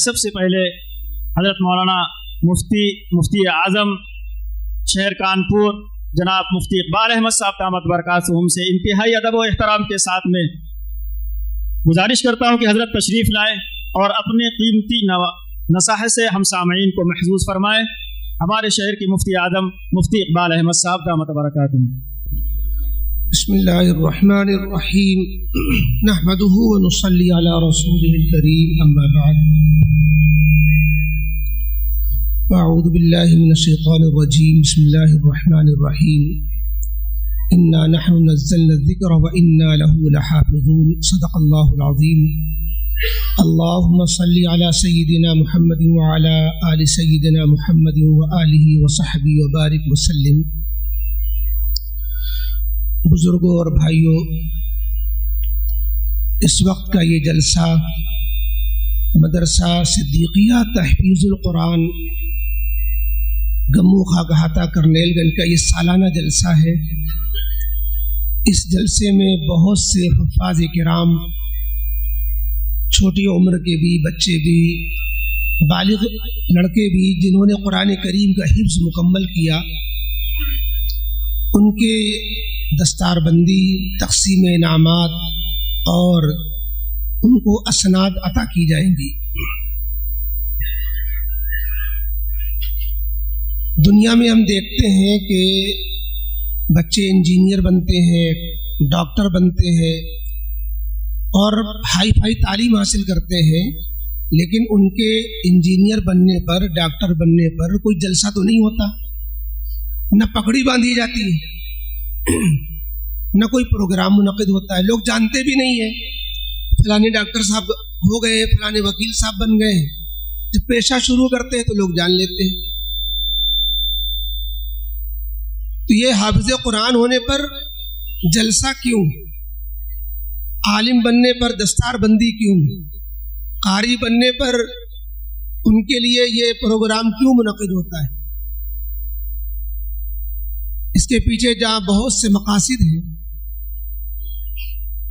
سب سے پہلے حضرت مولانا مفتی اعظم شہر کانپور جناب مفتی اقبال احمد صاحب دامت برکاتہم سے انتہائی ادب و احترام کے ساتھ میں گزارش کرتا ہوں کہ حضرت تشریف لائیں اور اپنے قیمتی نصائح سے ہم سامعین کو محظوظ فرمائیں. ہمارے شہر کے مفتی اعظم مفتی اقبال احمد صاحب دامت برکاتہم. بسم اللہ الرحمن الرحیم نحمده ونصلی علی رسوله الکریم اما بعد اعوذ باللہ من الشیطان الرجیم بسم اللہ الرحمن الرحیم انا نحن نزلنا الذکر وانا له لحافظون صدق اللہ العظیم. اللهم صل على سيدنا محمد وعلى آل سيدنا محمد وآله وصحبه وبارك وسلم. بزرگوں اور بھائیوں، اس وقت کا یہ جلسہ مدرسہ صدیقیہ تحفیظ القرآن گمو خاکہاتہ کرنیل گنج کا یہ سالانہ جلسہ ہے. اس جلسے میں بہت سے حفاظ کرام، چھوٹی عمر کے بھی، بچے بھی، بالغ لڑکے بھی، جنہوں نے قرآن کریم کا حفظ مکمل کیا، ان کے دستار بندی، تقسیم انعامات اور ان کو اسناد عطا کی جائیں گی. دنیا میں ہم دیکھتے ہیں کہ بچے انجینئر بنتے ہیں، ڈاکٹر بنتے ہیں اور ہائی فائی تعلیم حاصل کرتے ہیں، لیکن ان کے انجینئر بننے پر، ڈاکٹر بننے پر کوئی جلسہ تو نہیں ہوتا، نہ پگڑی باندھی جاتی ہے، نہ کوئی پروگرام منعقد ہوتا ہے. لوگ جانتے بھی نہیں ہیں فلانے ڈاکٹر صاحب ہو گئے، فلانے وکیل صاحب بن گئے. جب پیشہ شروع کرتے ہیں تو لوگ جان لیتے ہیں. تو یہ حافظ قرآن ہونے پر جلسہ کیوں؟ عالم بننے پر دستار بندی کیوں؟ قاری بننے پر ان کے لیے یہ پروگرام کیوں منعقد ہوتا ہے؟ اس کے پیچھے جہاں بہت سے مقاصد ہیں،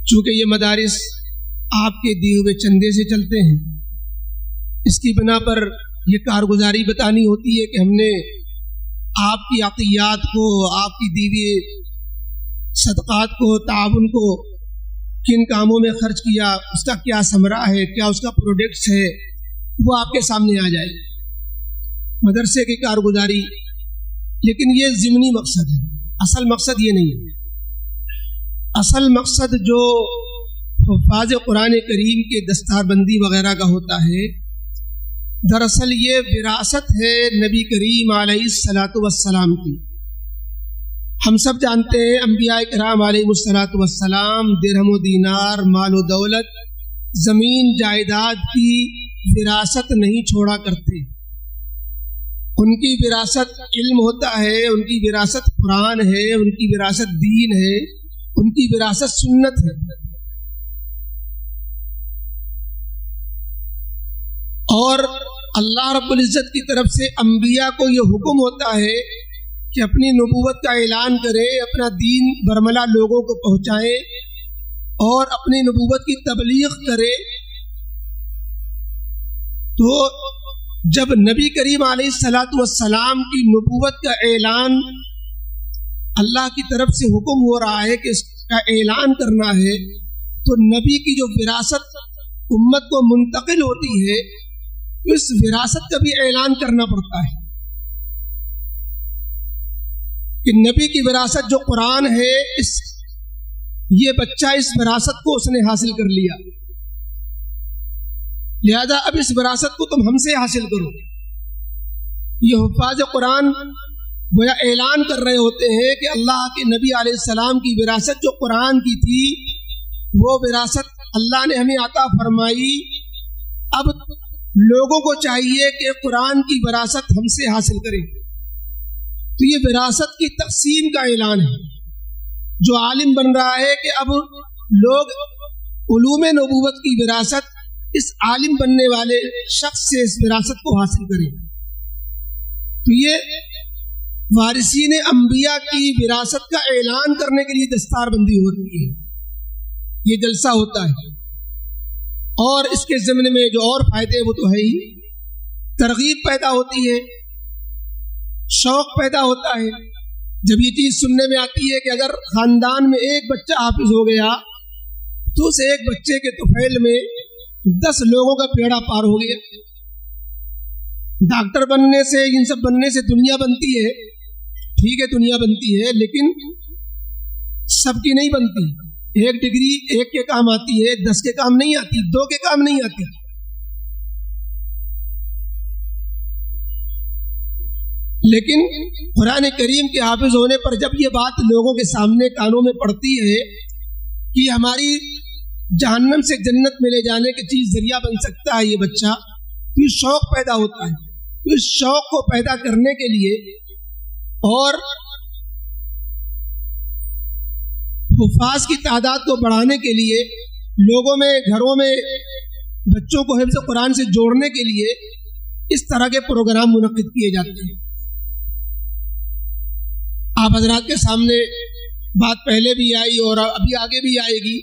چونکہ یہ مدارس آپ کے دیے ہوئے چندے سے چلتے ہیں، اس کی بنا پر یہ کارگزاری بتانی ہوتی ہے کہ ہم نے آپ کی عطیات کو، آپ کی دی ہوئی صدقات کو، تعاون کو کن کاموں میں خرچ کیا، اس کا کیا ثمرہ ہے، کیا اس کا پروڈکٹس ہے، وہ آپ کے سامنے آ جائے. مدرسے کی کارگزاری، لیکن یہ ضمنی مقصد ہے، اصل مقصد یہ نہیں ہے. اصل مقصد جو حفاظ قرآن کریم کے دستار بندی وغیرہ کا ہوتا ہے، دراصل یہ وراثت ہے نبی کریم علیہ الصلاۃ والسلام کی. ہم سب جانتے ہیں انبیاء کرام علیہ الصلاۃ والسلام درہم و دینار، مال و دولت، زمین جائیداد کی وراثت نہیں چھوڑا کرتے. ان کی وراثت علم ہوتا ہے، ان کی وراثت قرآن ہے، ان کی وراثت دین ہے، ان کی وراثت سنت ہے. اور اللہ رب العزت کی طرف سے انبیاء کو یہ حکم ہوتا ہے کہ اپنی نبوت کا اعلان کریں، اپنا دین برملا لوگوں کو پہنچائیں اور اپنی نبوت کی تبلیغ کریں. تو جب نبی کریم علیہ الصلاۃ والسلام کی نبوت کا اعلان اللہ کی طرف سے حکم ہو رہا ہے کہ اس کا اعلان کرنا ہے، تو نبی کی جو وراثت امت کو منتقل ہوتی ہے، اس وراثت کا بھی اعلان کرنا پڑتا ہے کہ نبی کی وراثت جو قرآن ہے، یہ بچہ اس وراثت کو اس نے حاصل کر لیا، لہذا اب اس وراثت کو تم ہم سے حاصل کرو. یہ حفاظ قرآن گویا اعلان کر رہے ہوتے ہیں کہ اللہ کے نبی علیہ السلام کی وراثت جو قرآن کی تھی، وہ وراثت اللہ نے ہمیں عطا فرمائی. اب لوگوں کو چاہیے کہ قرآن کی وراثت ہم سے حاصل کریں. تو یہ وراثت کی تقسیم کا اعلان ہے. جو عالم بن رہا ہے کہ اب لوگ علوم نبوت کی وراثت اس عالم بننے والے شخص سے اس وراثت کو حاصل کریں. تو یہ وارثین انبیاء کی وراثت کا اعلان کرنے کے لیے دستار بندی ہوتی ہے، یہ جلسہ ہوتا ہے. اور اس کے ضمن میں جو اور فائدے وہ تو ہے ہی، ترغیب پیدا ہوتی ہے، شوق پیدا ہوتا ہے جب یہ چیز سننے میں آتی ہے کہ اگر خاندان میں ایک بچہ حافظ ہو گیا تو اس ایک بچے کے طفیل میں 10 لوگوں کا بیڑا پار ہو گیا۔ ڈاکٹر بننے سے، ان سب بننے سے دنیا بنتی ہے، ٹھیک ہے دنیا بنتی ہے، لیکن سب کی نہیں بنتی۔ ایک ڈگری ایک کے کام آتی ہے، 10 کے کام نہیں آتی، 2 کے کام نہیں آتی۔ لیکن قرآن کریم کے حافظ ہونے پر جب یہ بات لوگوں کے سامنے کانوں میں پڑتی ہے کہ ہماری جہنم سے جنت میں لے جانے کی چیز ذریعہ بن سکتا ہے یہ بچہ، تو یہ شوق پیدا ہوتا ہے۔ تو اس شوق کو پیدا کرنے کے لیے اور حفاظ کی تعداد کو بڑھانے کے لیے لوگوں میں، گھروں میں بچوں کو حفظ قرآن سے جوڑنے کے لیے اس طرح کے پروگرام منعقد کیے جاتے ہیں۔ آپ حضرات کے سامنے بات پہلے بھی آئی اور ابھی آگے بھی آئے گی،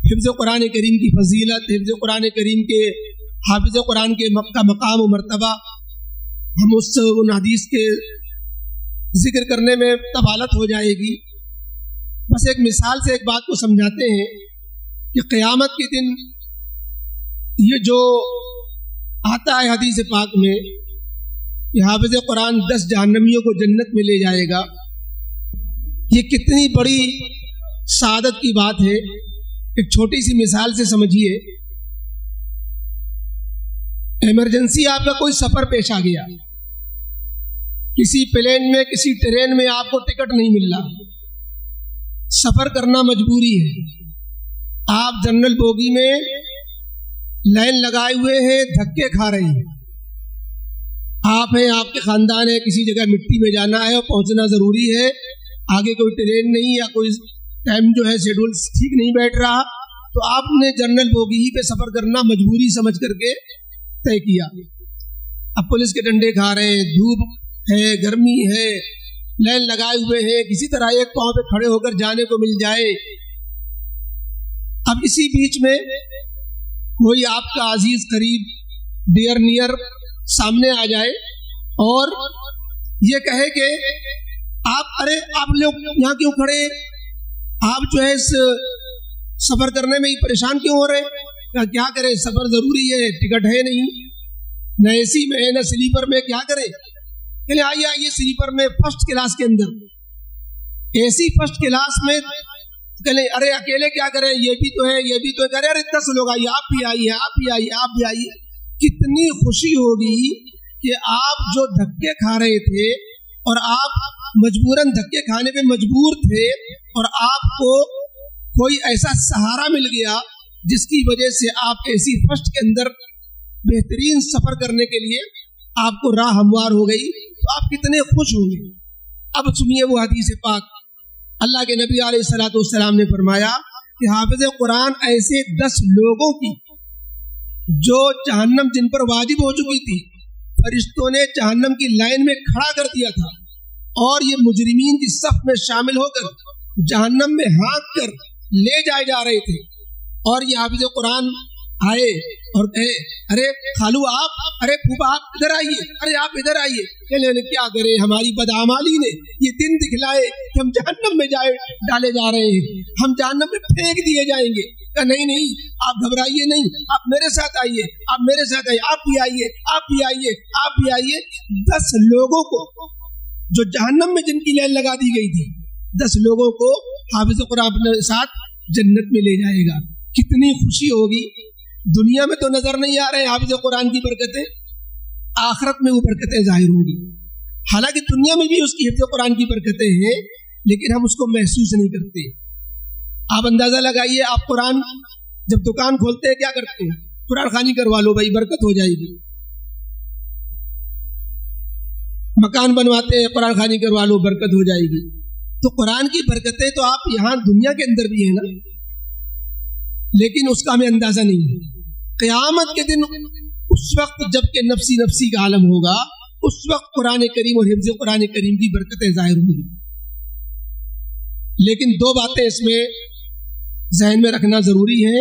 حفظ قرآن کریم کی فضیلت، حفظ قرآن کریم کے حافظ قرآن کے مقام و مرتبہ، ہم ان حدیث کے ذکر کرنے میں طوالت ہو جائے گی۔ بس ایک مثال سے ایک بات کو سمجھاتے ہیں کہ قیامت کے دن یہ جو آتا ہے حدیث پاک میں کہ حافظ قرآن 10 جہنمیوں کو جنت میں لے جائے گا، یہ کتنی بڑی سعادت کی بات ہے۔ ایک چھوٹی سی مثال سے سمجھیے، ایمرجنسی آپ کا کوئی سفر پیش آ گیا، کسی پلین میں، کسی ٹرین میں آپ کو ٹکٹ نہیں مل رہا، سفر کرنا مجبوری ہے، آپ جنرل بوگی میں لائن لگائے ہوئے ہیں، دھکے کھا رہے ہیں، آپ ہیں، آپ کے خاندان ہے، کسی جگہ مٹی میں جانا ہے اور پہنچنا ضروری ہے، آگے کوئی ٹرین نہیں یا کوئی ٹائم جو ہے شیڈول ٹھیک نہیں بیٹھ رہا، تو آپ نے جنرل بوگی ہی پہ سفر کرنا مجبوری سمجھ کر کے طے کیا۔ اب پولیس کے ڈنڈے کھا رہے ہیں، دھوپ ہے، گرمی ہے، لائن لگائے ہوئے ہیں، کسی طرح ایک پاؤں پہ کھڑے ہو کر جانے کو مل جائے۔ اب اسی بیچ میں کوئی آپ کا عزیز قریب، ڈیئر نیئر سامنے آ جائے اور یہ کہے کہ آپ لوگ یہاں کیوں کھڑے، آپ جو ہے اس سفر کرنے میں ہی پریشان کیوں ہو رہے، کیا کریں، سفر ضروری ہے، ٹکٹ ہے نہیں، نہ اے سی میں ہے نہ سلیپر میں، کیا کریں؟ کہ آئیے سلیپر میں فرسٹ کلاس کے اندر، اے سی فرسٹ کلاس میں، کہ ارے اکیلے کیا کریں، یہ بھی تو ہے، یہ بھی تو ہے، ارے 10 لوگ آئیے، آپ بھی آئیے، آپ بھی آئیے، آپ بھی آئیے۔ کتنی خوشی ہوگی کہ آپ جو دھکے کھا رہے تھے اور آپ مجبوراً دھکے کھانے پہ مجبور تھے اور آپ کو کوئی ایسا سہارا مل گیا جس کی وجہ سے آپ اے سی فرسٹ کے اندر بہترین سفر کرنے کے لیے آپ کو راہ ہموار ہو گئی، تو آپ کتنے خوش ہوں گے۔ اب سنیے وہ حدیث پاک، اللہ کے نبی علیہ الصلوۃ والسلام نے فرمایا کہ حافظ قرآن ایسے 10 لوگوں کی جو جہنم جن پر واجب ہو چکی تھی، فرشتوں نے جہنم کی لائن میں کھڑا کر دیا تھا اور یہ مجرمین کی صف میں شامل ہو کر جہنم میں ہانک کر لے جائے جا رہے تھے، اور یہ حافظ قرآن آئے اور کہے ارے خالو آپ، ارے پھوپا آپ ادھر آئیے، ارے آپ ادھر آئیے، کہ کیا کرے، ہماری بدعمالی نے یہ دن دکھلائے کہ ہم جہنم میں ڈالے جا رہے ہیں، ہم جہنم میں پھینک دیے جائیں گے۔ کہ نہیں آپ گھبرائیے نہیں، آپ میرے ساتھ آئیے، آپ میرے ساتھ آئیے، آپ بھی آئیے، آپ بھی آئیے، آپ بھی آئیے۔ 10 لوگوں کو جو جہنم میں جن کی لائن لگا دی گئی تھی، 10 لوگوں کو حافظ قرآن اپنے ساتھ جنت میں لے جائے گا۔ کتنی خوشی ہوگی۔ دنیا میں تو نظر نہیں آ رہے حافظ قرآن کی برکتیں، آخرت میں وہ برکتیں ظاہر ہوں گی۔ حالانکہ دنیا میں بھی اس کی حفظ قرآن کی برکتیں ہیں، لیکن ہم اس کو محسوس نہیں کرتے۔ آپ اندازہ لگائیے، آپ قرآن جب دکان کھولتے ہیں کیا کرتے ہیں؟ قرآن خوانی کروا لو بھائی، برکت ہو جائے گی۔ مکان بنواتے ہیں، قرآن خوانی کروا لو، برکت ہو جائے گی۔ تو قرآن کی برکتیں تو آپ یہاں دنیا کے اندر بھی ہیں نا، لیکن اس کا ہمیں اندازہ نہیں ہے۔ قیامت کے دن اس وقت جب کہ نفسی نفسی کا عالم ہوگا، اس وقت قرآن کریم اور حفظ قرآن کریم کی برکتیں ظاہر ہوں گی۔ لیکن 2 باتیں اس میں ذہن میں رکھنا ضروری ہے۔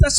10